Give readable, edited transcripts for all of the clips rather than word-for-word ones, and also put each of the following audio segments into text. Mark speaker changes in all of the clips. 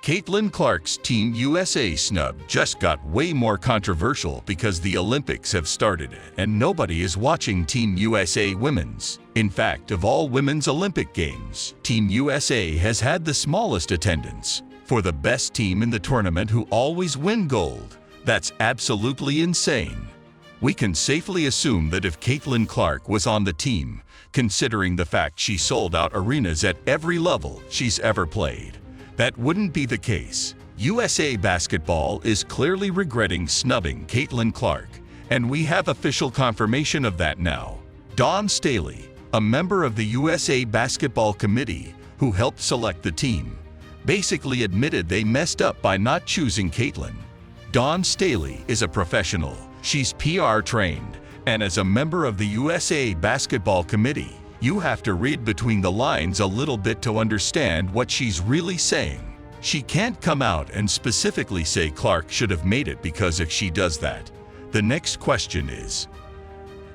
Speaker 1: Caitlin Clark's Team USA snub just got way more controversial because the Olympics have started and nobody is watching Team USA Women's. In fact, of all women's Olympic Games, Team USA has had the smallest attendance. For the best team in the tournament who always win gold, that's absolutely insane. We can safely assume that if Caitlin Clark was on the team, considering the fact she sold out arenas at every level she's ever played, that wouldn't be the case. USA Basketball is clearly regretting snubbing Caitlin Clark, and we have official confirmation of that now. Dawn Staley, a member of the USA Basketball Committee who helped select the team, basically admitted they messed up by not choosing Caitlin. Dawn Staley is a professional. She's PR trained, and as a member of the USA Basketball Committee, you have to read between the lines a little bit to understand what she's really saying. She can't come out and specifically say Clark should have made it, because if she does that, the next question is,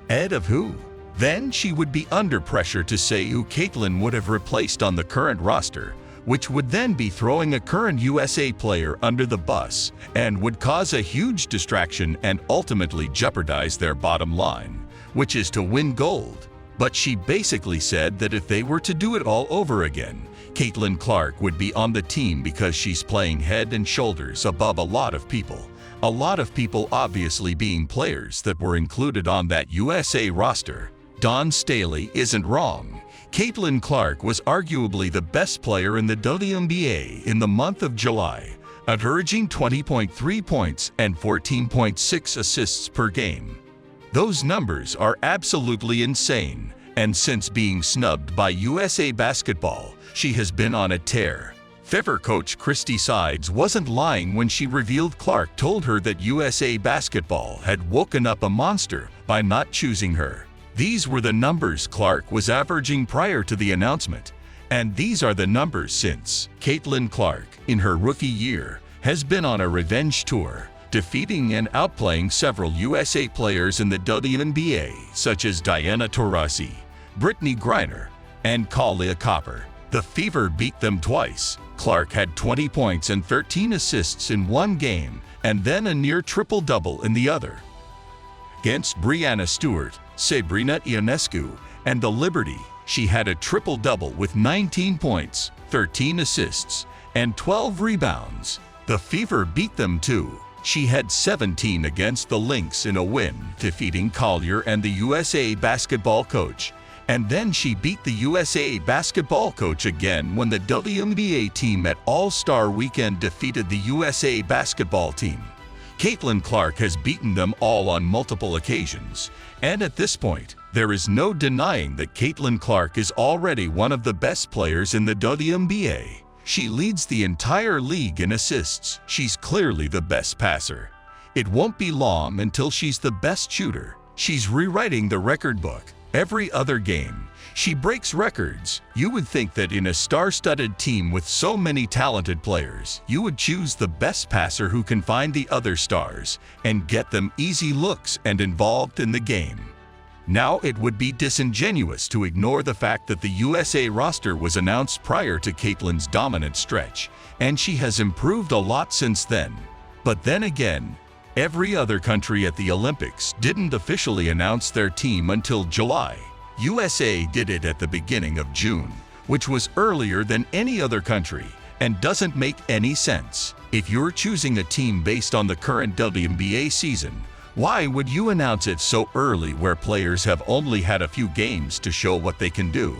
Speaker 1: Ed of who? Then she would be under pressure to say who Caitlin would have replaced on the current roster, which would then be throwing a current USA player under the bus and would cause a huge distraction and ultimately jeopardize their bottom line, which is to win gold. But she basically said that if they were to do it all over again, Caitlin Clark would be on the team because she's playing head and shoulders above a lot of people. A lot of people obviously being players that were included on that USA roster. Dawn Staley isn't wrong. Caitlin Clark was arguably the best player in the WNBA in the month of July, averaging 20.3 points and 14.6 assists per game. Those numbers are absolutely insane, and since being snubbed by USA Basketball, she has been on a tear. Fever coach Christy Sides wasn't lying when she revealed Clark told her that USA Basketball had woken up a monster by not choosing her. These were the numbers Clark was averaging prior to the announcement, and these are the numbers since. Caitlin Clark, in her rookie year, has been on a revenge tour, defeating and outplaying several USA players in the WNBA, such as Diana Taurasi, Brittany Griner, and Kahleah Copper. The Fever beat them twice. Clark had 20 points and 13 assists in one game, and then a near triple-double in the other. Against Breanna Stewart, Sabrina Ionescu, and the Liberty, she had a triple-double with 19 points, 13 assists, and 12 rebounds. The Fever beat them too. She had 17 against the Lynx in a win, defeating Collier and the USA Basketball coach. And then she beat the USA Basketball coach again when the WNBA team at All-Star Weekend defeated the USA Basketball team. Caitlin Clark has beaten them all on multiple occasions, and at this point, there is no denying that Caitlin Clark is already one of the best players in the WNBA. She leads the entire league in assists. She's clearly the best passer. It won't be long until she's the best shooter. She's rewriting the record book. Every other game, she breaks records. You would think that in a star-studded team with so many talented players, you would choose the best passer who can find the other stars and get them easy looks and involved in the game. Now it would be disingenuous to ignore the fact that the USA roster was announced prior to Caitlin's dominant stretch, and she has improved a lot since then. But then again, every other country at the Olympics didn't officially announce their team until July. USA did it at the beginning of June, which was earlier than any other country, and doesn't make any sense. If you're choosing a team based on the current WNBA season, why would you announce it so early where players have only had a few games to show what they can do?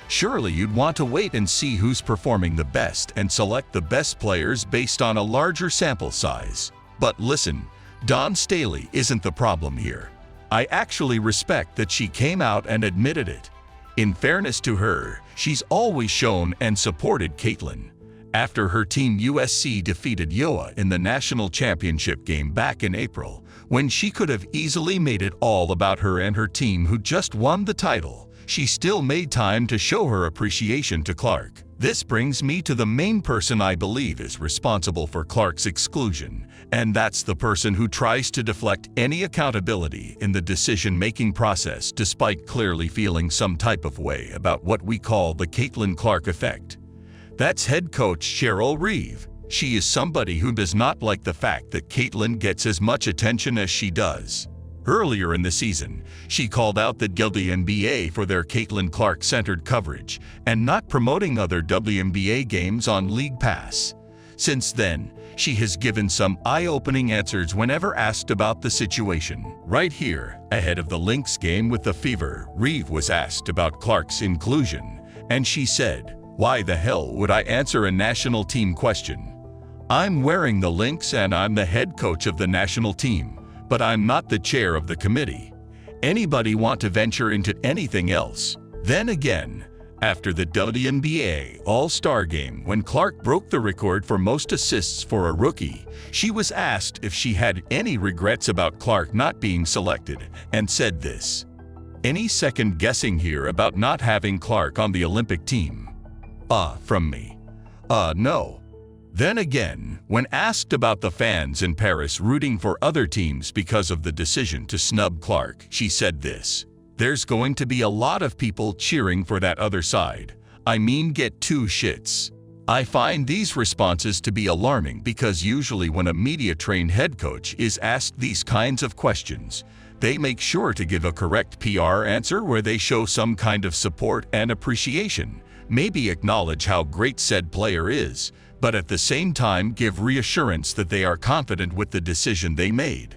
Speaker 1: Surely you'd want to wait and see who's performing the best and select the best players based on a larger sample size. But listen, Dawn Staley isn't the problem here. I actually respect that she came out and admitted it. In fairness to her, she's always shown and supported Caitlin. After her team USC defeated Iowa in the national championship game back in April, when she could have easily made it all about her and her team who just won the title, she still made time to show her appreciation to Clark. This brings me to the main person I believe is responsible for Clark's exclusion, and that's the person who tries to deflect any accountability in the decision-making process despite clearly feeling some type of way about what we call the Caitlin Clark effect. That's head coach Cheryl Reeve. She is somebody who does not like the fact that Caitlyn gets as much attention as she does. Earlier in the season, she called out the WNBA for their Caitlyn Clark-centered coverage and not promoting other WNBA games on League Pass. Since then, she has given some eye-opening answers whenever asked about the situation. Right here, ahead of the Lynx game with the Fever, Reeve was asked about Clark's inclusion, and she said, "Why the hell would I answer a national team question? I'm wearing the Lynx and I'm the head coach of the national team, but I'm not the chair of the committee. Anybody want to venture into anything else?" Then again, after the WNBA All-Star Game, when Clark broke the record for most assists for a rookie, she was asked if she had any regrets about Clark not being selected, and said this: "Any second guessing here about not having Clark on the Olympic team? From me? No." Then again, when asked about the fans in Paris rooting for other teams because of the decision to snub Clark, she said this: "There's going to be a lot of people cheering for that other side. I mean, get two shits." I find these responses to be alarming because usually when a media-trained head coach is asked these kinds of questions, they make sure to give a correct PR answer where they show some kind of support and appreciation, maybe acknowledge how great said player is, but at the same time give reassurance that they are confident with the decision they made.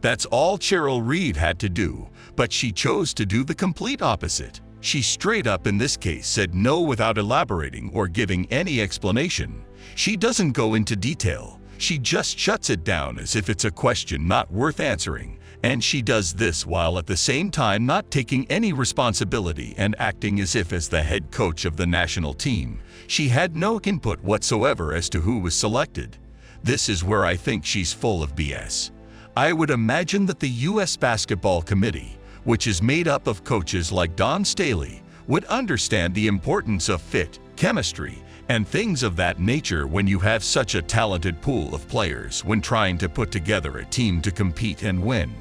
Speaker 1: That's all Cheryl Reeve had to do, but she chose to do the complete opposite. She straight up in this case said no without elaborating or giving any explanation. She doesn't go into detail. She just shuts it down as if it's a question not worth answering, and she does this while at the same time not taking any responsibility and acting as if as the head coach of the national team, she had no input whatsoever as to who was selected. This is where I think she's full of BS. I would imagine that the U.S. Basketball Committee, which is made up of coaches like Don Staley, would understand the importance of fit, chemistry, and things of that nature when you have such a talented pool of players when trying to put together a team to compete and win.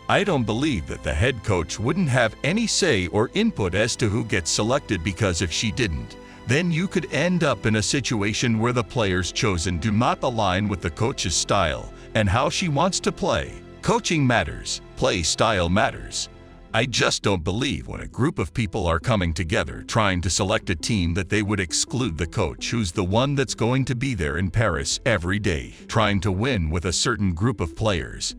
Speaker 1: I don't believe that the head coach wouldn't have any say or input as to who gets selected, because if she didn't, then you could end up in a situation where the players chosen do not align with the coach's style and how she wants to play. Coaching matters, play style matters. I just don't believe when a group of people are coming together trying to select a team that they would exclude the coach who's the one that's going to be there in Paris every day trying to win with a certain group of players.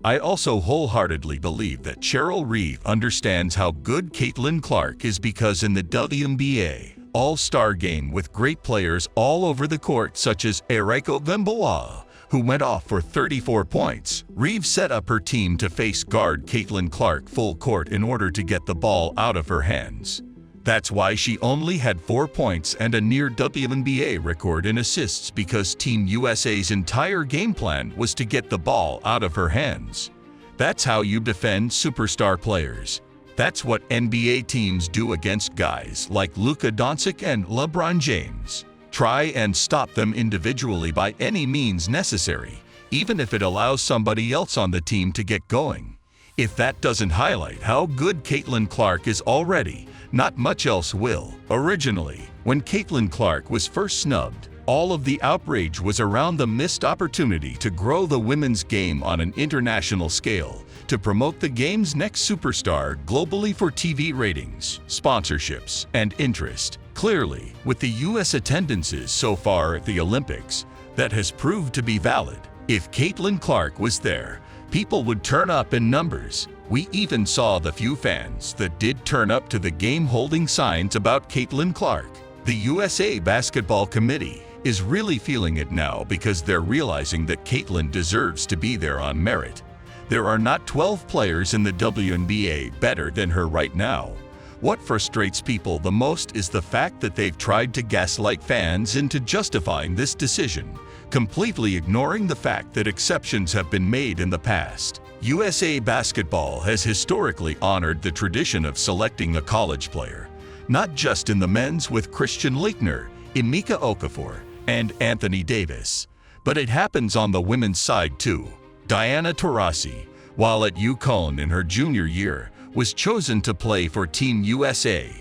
Speaker 1: I also wholeheartedly believe that Cheryl Reeve understands how good Caitlyn Clark is, because in the WNBA All-Star Game with great players all over the court such as Eriko Gamboa, who went off for 34 points, Reeve set up her team to face guard Caitlyn Clark full court in order to get the ball out of her hands. That's why she only had 4 points and a near WNBA record in assists, because Team USA's entire game plan was to get the ball out of her hands. That's how you defend superstar players. That's what NBA teams do against guys like Luka Doncic and LeBron James. Try and stop them individually by any means necessary, even if it allows somebody else on the team to get going. If that doesn't highlight how good Caitlyn Clark is already, not much else will. Originally, when Caitlyn Clark was first snubbed, all of the outrage was around the missed opportunity to grow the women's game on an international scale, to promote the game's next superstar globally for TV ratings, sponsorships, and interest. Clearly, with the U.S. attendances so far at the Olympics, that has proved to be valid. If Caitlyn Clark was there, people would turn up in numbers. We even saw the few fans that did turn up to the game holding signs about Caitlyn Clark. The USA Basketball Committee is really feeling it now, because they're realizing that Caitlyn deserves to be there on merit. There are not 12 players in the WNBA better than her right now. What frustrates people the most is the fact that they've tried to gaslight fans into justifying this decision, completely ignoring the fact that exceptions have been made in the past. USA Basketball has historically honored the tradition of selecting a college player, not just in the men's with Christian Laettner, Emeka Okafor, and Anthony Davis, but it happens on the women's side too. Diana Taurasi, while at UConn in her junior year, was chosen to play for Team USA.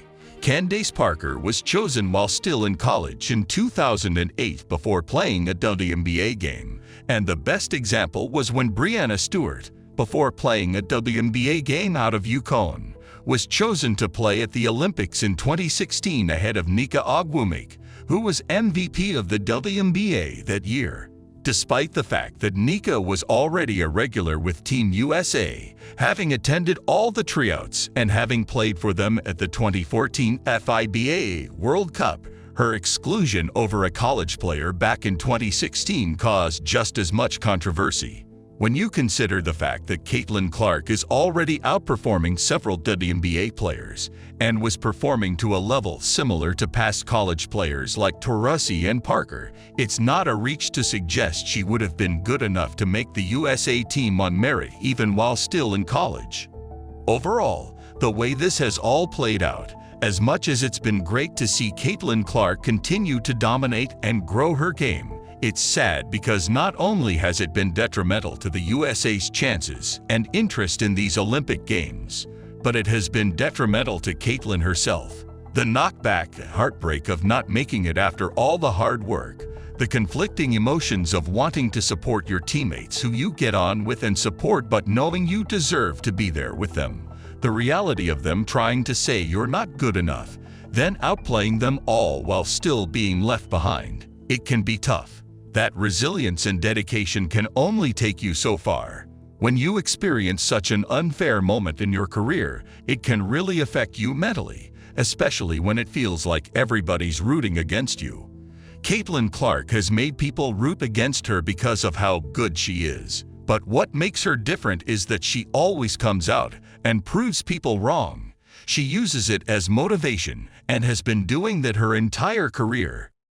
Speaker 1: Candace Parker was chosen while still in college in 2008 before playing a WNBA game, and the best example was when Breanna Stewart, before playing a WNBA game out of Yukon, was chosen to play at the Olympics in 2016 ahead of Nika Ogwumike, who was MVP of the WNBA that year. Despite the fact that Nika was already a regular with Team USA, having attended all the tryouts and having played for them at the 2014 FIBA World Cup, her exclusion over a college player back in 2016 caused just as much controversy. When you consider the fact that Caitlin Clark is already outperforming several WNBA players and was performing to a level similar to past college players like Taurasi and Parker, it's not a reach to suggest she would have been good enough to make the USA team on merit even while still in college. Overall, the way this has all played out, as much as it's been great to see Caitlin Clark continue to dominate and grow her game, it's sad because not only has it been detrimental to the USA's chances and interest in these Olympic Games, but it has been detrimental to Caitlin herself. The knockback, heartbreak of not making it after all the hard work, the conflicting emotions of wanting to support your teammates who you get on with and support but knowing you deserve to be there with them, the reality of them trying to say you're not good enough, then outplaying them all while still being left behind. It can be tough. That resilience and dedication can only take you so far. When you experience such an unfair moment in your career, it can really affect you mentally, especially when it feels like everybody's rooting against you. Caitlin Clark has made people root against her because of how good she is. But what makes her different is that she always comes out and proves people wrong. She uses it as motivation and has been doing that her entire career.